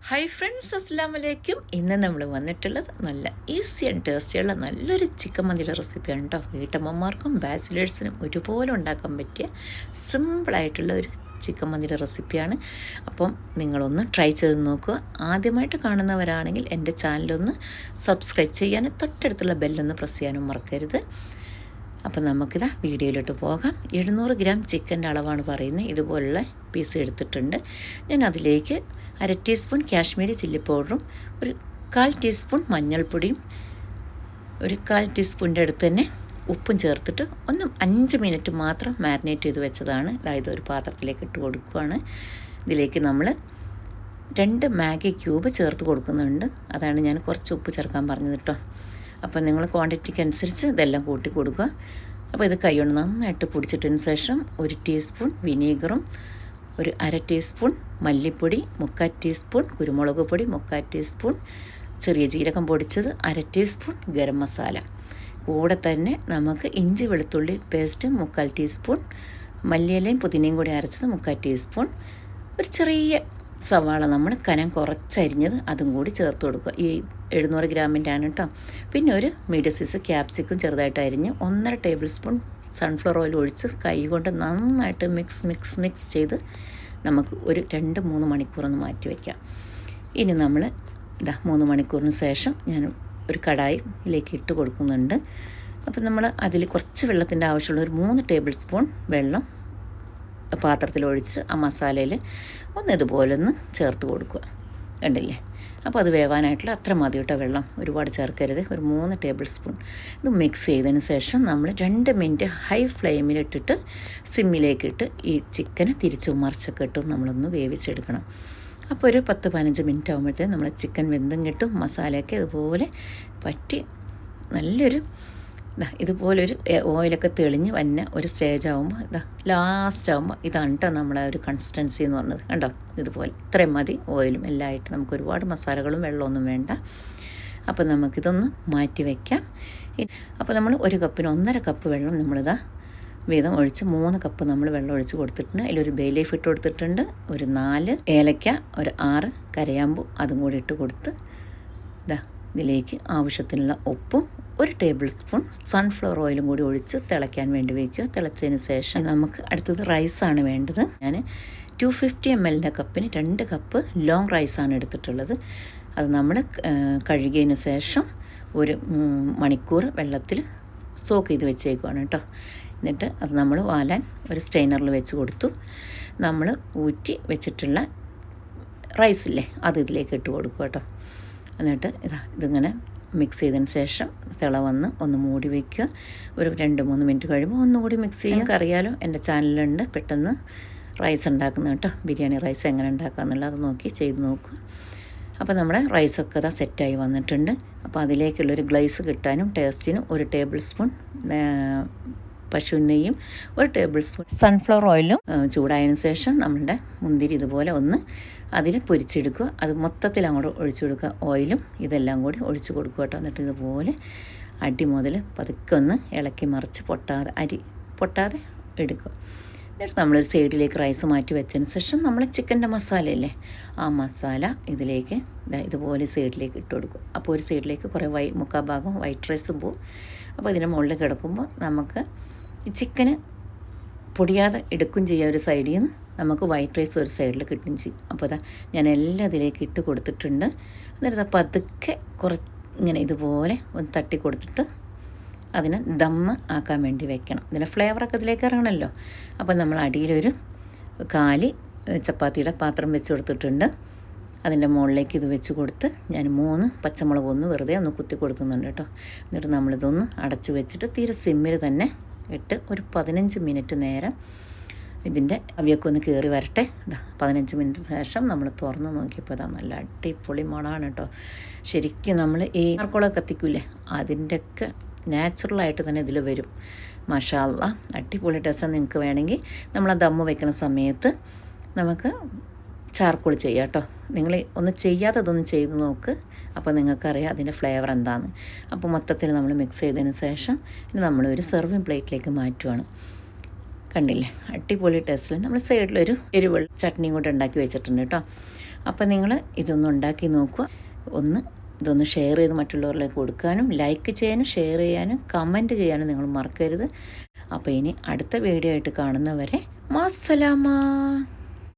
Hi friends, അസ്സലാമു അലൈക്കും. ഇന്ന് നമ്മൾ വന്നിട്ടുള്ളത് നല്ല ഈസി ആൻഡ് ടേസ്റ്റിയുള്ള നല്ലൊരു ചിക്കൻ മന്തിയുടെ റെസിപ്പിയാണ് കേട്ടോ. വീട്ടമ്മമാർക്കും ബാച്ചിലേഴ്സിനും ഒരുപോലെ ഉണ്ടാക്കാൻ പറ്റിയ സിമ്പിളായിട്ടുള്ള ഒരു ചിക്കൻ മന്തിയുടെ റെസിപ്പിയാണ്. അപ്പം നിങ്ങളൊന്ന് ട്രൈ ചെയ്ത് നോക്കുക. ആദ്യമായിട്ട് കാണുന്നവരാണെങ്കിൽ എൻ്റെ ചാനലൊന്ന് സബ്സ്ക്രൈബ് ചെയ്യാനും തൊട്ടടുത്തുള്ള ബെല്ലൊന്ന് പ്രസ് ചെയ്യാനും മറക്കരുത്. അപ്പം നമുക്കിതാ വീഡിയോയിലോട്ട് പോകാം. 700 ഗ്രാം ചിക്കൻ്റെ അളവാണ് പറയുന്നത്. ഇതുപോലുള്ള പീസ് എടുത്തിട്ടുണ്ട്. ഞാൻ അതിലേക്ക് 1/2 ടീസ്പൂൺ കാശ്മീരി ചില്ലി പൗഡറും ഒരു 1/4 ടീസ്പൂൺ മഞ്ഞൾപ്പൊടിയും ഒരു 1/4 ടീസ്പൂണിൻ്റെ അടുത്ത് തന്നെ ഉപ്പും ചേർത്തിട്ട് 5 മിനിറ്റ് മാത്രം മാരിനേറ്റ് ചെയ്ത് വെച്ചതാണ്. അതായത് ഒരു പാത്രത്തിലേക്ക് ഇട്ട് കൊടുക്കുകയാണ്. ഇതിലേക്ക് നമ്മൾ 2 മാഗി ക്യൂബ് ചേർത്ത് കൊടുക്കുന്നുണ്ട്. അതാണ് ഞാൻ കുറച്ച് ഉപ്പ് ചേർക്കാൻ പറഞ്ഞത് കേട്ടോ. അപ്പോൾ നിങ്ങൾ ക്വാണ്ടിറ്റിക്ക് അനുസരിച്ച് ഇതെല്ലാം കൂട്ടി കൊടുക്കുക. അപ്പോൾ ഇത് കൈകൊണ്ട് നന്നായിട്ട് പൊടിച്ചിട്ടതിന് ശേഷം 1 ടീസ്പൂൺ വിനീഗറും ഒരു 1/2 ടീസ്പൂൺ മല്ലിപ്പൊടി, 3/4 ടീസ്പൂൺ കുരുമുളക് പൊടി, 3/4 ടീസ്പൂൺ ചെറിയ ജീരകം പൊടിച്ചത്, 1/2 ടീസ്പൂൺ ഗരം മസാല. കൂടെ തന്നെ നമുക്ക് ഇഞ്ചി വെളുത്തുള്ളി പേസ്റ്റ് 3/4 ടീസ്പൂൺ, മല്ലിയിലയും പുതിനയും കൂടി അരച്ചത് 3/4 ടീസ്പൂൺ, ഒരു ചെറിയ സവാള നമ്മൾ കനം കുറച്ചരിഞ്ഞത് അതും കൂടി ചേർത്ത് കൊടുക്കുക. ഈ 700 ഗ്രാമിൻ്റെ ആണ് കേട്ടോ. പിന്നെ ഒരു മീഡിയം സൈസ് ക്യാപ്സിക്കും ചെറുതായിട്ട് അരിഞ്ഞ് 1.5 ടേബിൾ സ്പൂൺ സൺഫ്ലവർ ഓയിൽ ഒഴിച്ച് കൈ കൊണ്ട് നന്നായിട്ട് മിക്സ് ചെയ്ത് നമുക്ക് ഒരു 2-3 മണിക്കൂറൊന്ന് മാറ്റി വയ്ക്കാം. ഇനി നമ്മൾ 3 മണിക്കൂറിന് ശേഷം ഞാൻ ഒരു കടായിലേക്ക് ഇട്ട് കൊടുക്കുന്നുണ്ട്. അപ്പം നമ്മൾ അതിൽ കുറച്ച് വെള്ളത്തിൻ്റെ ആവശ്യമുള്ള ഒരു 3 ടേബിൾ സ്പൂൺ വെള്ളം പാത്രത്തിലൊഴിച്ച് ആ മസാലയിൽ ഇതുപോലെ ചേർത്ത് കൊടുക്കുക. കണ്ടില്ലേ? അപ്പോൾ അത് വേവാനായിട്ടുള്ള അത്ര മതി കേട്ടോ. വെള്ളം ഒരുപാട് ചേർക്കരുത്. ഒരു 3 ടേബിൾ സ്പൂൺ. ഇത് മിക്സ് ചെയ്തതിന് ശേഷം നമ്മൾ 2 മിനിറ്റ് ഹൈ ഫ്ലെയിമിലിട്ടിട്ട് സിമ്മിലേക്കിട്ട് ഈ ചിക്കന് തിരിച്ചും മറിച്ചൊക്കെ ഇട്ടും നമ്മളൊന്ന് വേവിച്ചെടുക്കണം. അപ്പോൾ ഒരു 10-15 മിനിറ്റ് ആകുമ്പോഴത്തേക്കും നമ്മൾ ചിക്കൻ വെന്തും കിട്ടും. മസാലയൊക്കെ ഇതുപോലെ പറ്റി നല്ലൊരു ഇതുപോലൊരു ഓയിലൊക്കെ തെളിഞ്ഞ് വന്ന ഒരു സ്റ്റേജ് ആകുമ്പോൾ ലാസ്റ്റ് ആകുമ്പോൾ ഇതാണ് കേട്ടോ നമ്മളെ ഒരു കൺസിസ്റ്റൻസി എന്ന് പറഞ്ഞത്. കണ്ടോ? ഇതുപോലെ ഇത്രയും മതി. ഓയിലും എല്ലാം ആയിട്ട് നമുക്ക് ഒരുപാട് മസാലകളും വെള്ളമൊന്നും വേണ്ട. അപ്പോൾ നമുക്കിതൊന്ന് മാറ്റി വയ്ക്കാം. അപ്പോൾ നമ്മൾ 1 കപ്പിന് 1.5 കപ്പ് വെള്ളം നമ്മളിതാ വീതം ഒഴിച്ച് 3 കപ്പ് നമ്മൾ വെള്ളം ഒഴിച്ച് കൊടുത്തിട്ടുണ്ട്. അതിലൊരു ബേ ലീഫ് ഇട്ട് കൊടുത്തിട്ടുണ്ട്. ഒരു 4 ഏലക്ക, ഒരു 6 കരയാമ്പൂ അതും കൂടി ഇട്ട് കൊടുത്ത് ഇതിലേക്ക് ആവശ്യത്തിനുള്ള ഉപ്പും 1 ടേബിൾ സ്പൂൺ സൺഫ്ലവർ ഓയിലും കൂടി ഒഴിച്ച് തിളയ്ക്കാൻ വേണ്ടി വയ്ക്കുക. തിളച്ചതിന് ശേഷം നമുക്ക് അടുത്തത് റൈസാണ് വേണ്ടത്. ഞാൻ 250 ml കപ്പിന് 2 കപ്പ് ലോങ് റൈസാണ് എടുത്തിട്ടുള്ളത്. അത് നമ്മൾ കഴുകിയതിന് ശേഷം 1 മണിക്കൂർ വെള്ളത്തിൽ സോക്ക് ചെയ്ത് വെച്ചേക്കുവാണ് കേട്ടോ. എന്നിട്ട് അത് നമ്മൾ വാലാൻ ഒരു സ്റ്റെയിനറിൽ വെച്ച് കൊടുത്തു. നമ്മൾ ഊറ്റി വെച്ചിട്ടുള്ള റൈസില്ലേ അത് ഇതിലേക്ക് ഇട്ട് കൊടുക്കുക കേട്ടോ. എന്നിട്ട് ഇതിങ്ങനെ മിക്സ് ചെയ്തതിന് ശേഷം വന്ന് ഒന്ന് മൂടി വയ്ക്കുക. ഒരു 2-3 മിനിറ്റ് കഴിയുമ്പോൾ ഒന്നുകൂടി മിക്സ് ചെയ്യുക. അറിയാലോ എൻ്റെ ചാനലുണ്ട് പെട്ടെന്ന് റൈസ് ഉണ്ടാക്കുന്നത് കേട്ടോ. ബിരിയാണി റൈസ് എങ്ങനെ ഉണ്ടാക്കാമെന്നുള്ളത് അത് നോക്കി ചെയ്ത് നോക്കുക. അപ്പോൾ നമ്മുടെ റൈസൊക്കെ സെറ്റായി വന്നിട്ടുണ്ട്. അപ്പോൾ അതിലേക്കുള്ളൊരു ഗ്ലേസ് കിട്ടാനും ടേസ്റ്റിനും 1 ടേബിൾ സ്പൂൺ പശു നെയ്യും 1 ടേബിൾ സ്പൂൺ സൺഫ്ലവർ ഓയിലും ചൂടായതിനു ശേഷം നമ്മളുടെ മുന്തിരി ഇതുപോലെ ഒന്ന് അതിൽ പൊരിച്ചെടുക്കുക. അത് മൊത്തത്തിൽ അങ്ങോട്ട് ഒഴിച്ചു കൊടുക്കുക. ഓയിലും ഇതെല്ലാം കൂടി ഒഴിച്ചു കൊടുക്കുക കേട്ടോ. എന്നിട്ട് ഇതുപോലെ അടി മുതൽ പതുക്കെ ഒന്ന് ഇളക്കി മറിച്ച് പൊട്ടാതെ എടുക്കുക. എന്നിട്ട് നമ്മളൊരു സൈഡിലേക്ക് റൈസ് മാറ്റി വെച്ചതിന് ശേഷം നമ്മൾ ചിക്കൻ്റെ മസാലയില്ലേ ആ മസാല ഇതിലേക്ക് ഇതുപോലെ സൈഡിലേക്ക് ഇട്ട് കൊടുക്കും. അപ്പോൾ ഒരു സൈഡിലേക്ക് കുറേ 3/4 ഭാഗം വൈറ്റ് റൈസ് പോവും. അപ്പോൾ ഇതിൻ്റെ മുകളിൽ കിടക്കുമ്പോൾ നമുക്ക് ഈ ചിക്കന് പൊടിയാതെ എടുക്കും ചെയ്യാം. ഒരു സൈഡിൽ നിന്ന് നമുക്ക് വൈറ്റ് റൈസ് ഒരു സൈഡിൽ കിട്ടും ചെയ്യും. അപ്പോൾ ഞാൻ എല്ലാം ഇതിലേക്ക് ഇട്ട് കൊടുത്തിട്ടുണ്ട്. എന്നിട്ട് പതുക്കെ ഇങ്ങനെ ഇതുപോലെ ഒന്ന് തട്ടി കൊടുത്തിട്ട് അതിന് ദമ്മ് ആക്കാൻ വേണ്ടി വെക്കണം. ഇതിൻ്റെ ഫ്ലേവറൊക്കെ ഇതിലേക്ക് ഇറങ്ങണമല്ലോ. അപ്പോൾ നമ്മൾ അടിയിലൊരു 4 ചപ്പാത്തിയുടെ പാത്രം വെച്ച് കൊടുത്തിട്ടുണ്ട്. അതിൻ്റെ മുകളിലേക്ക് ഇത് വെച്ച് കൊടുത്ത് ഞാൻ 3 പച്ചമുളക് വെറുതെ ഒന്ന് കുത്തി കൊടുക്കുന്നുണ്ട് കേട്ടോ. എന്നിട്ട് നമ്മളിതൊന്ന് അടച്ച് വെച്ചിട്ട് തീരെ സിമ്മിൽ തന്നെ ഇട്ട് ഒരു 15 മിനിറ്റ് നേരം ഇതിൻ്റെ അവിയൊക്കെ ഒന്ന് കയറി വരട്ടെ. 15 മിനിറ്റ് ശേഷം നമ്മൾ തുറന്ന് നോക്കിയപ്പോൾ നല്ല അടിപൊളി മണമാണ് കേട്ടോ. ശരിക്കും നമ്മൾ ഈ ആർക്കോളൊക്കെ കത്തിക്കൂലേ അതിൻ്റെയൊക്കെ നാച്ചുറലായിട്ട് തന്നെ ഇതിൽ വരും. മാഷാ അല്ലാ, അടിപൊളി ടേസ്റ്റ്. നിങ്ങൾക്ക് വേണമെങ്കിൽ നമ്മൾ ആ ദമ്മ് വെക്കുന്ന സമയത്ത് നമുക്ക് ചാർക്കോൾ ചെയ്യാം കേട്ടോ. നിങ്ങൾ ഒന്ന് ചെയ്യാത്തതൊന്ന് ചെയ്ത് നോക്ക്. അപ്പോൾ നിങ്ങൾക്കറിയാം അതിൻ്റെ ഫ്ലേവർ എന്താണെന്ന്. അപ്പോൾ മൊത്തത്തിൽ നമ്മൾ മിക്സ് ചെയ്തതിന് ശേഷം ഇനി നമ്മളൊരു സെർവിങ് പ്ലേറ്റിലേക്ക് മാറ്റുവാണ്. കണ്ടില്ലേ? അടിപൊളി ടേസ്റ്റിൽ നമ്മൾ സൈഡിലൊരു എരിവുള്ള ചട്നിയും കൂടെ ഉണ്ടാക്കി വെച്ചിട്ടുണ്ട് കേട്ടോ. അപ്പോൾ നിങ്ങൾ ഇതൊന്ന് ഉണ്ടാക്കി നോക്കുക. ഇതൊന്ന് ഷെയർ ചെയ്ത് മറ്റുള്ളവരിലേക്ക് കൊടുക്കാനും ലൈക്ക് ചെയ്യാനും ഷെയർ ചെയ്യാനും കമൻറ്റ് ചെയ്യാനും നിങ്ങൾ മറക്കരുത്. അപ്പോൾ ഇനി അടുത്ത വീഡിയോ ആയിട്ട് കാണുന്നവരെ മാസ്സലാമ.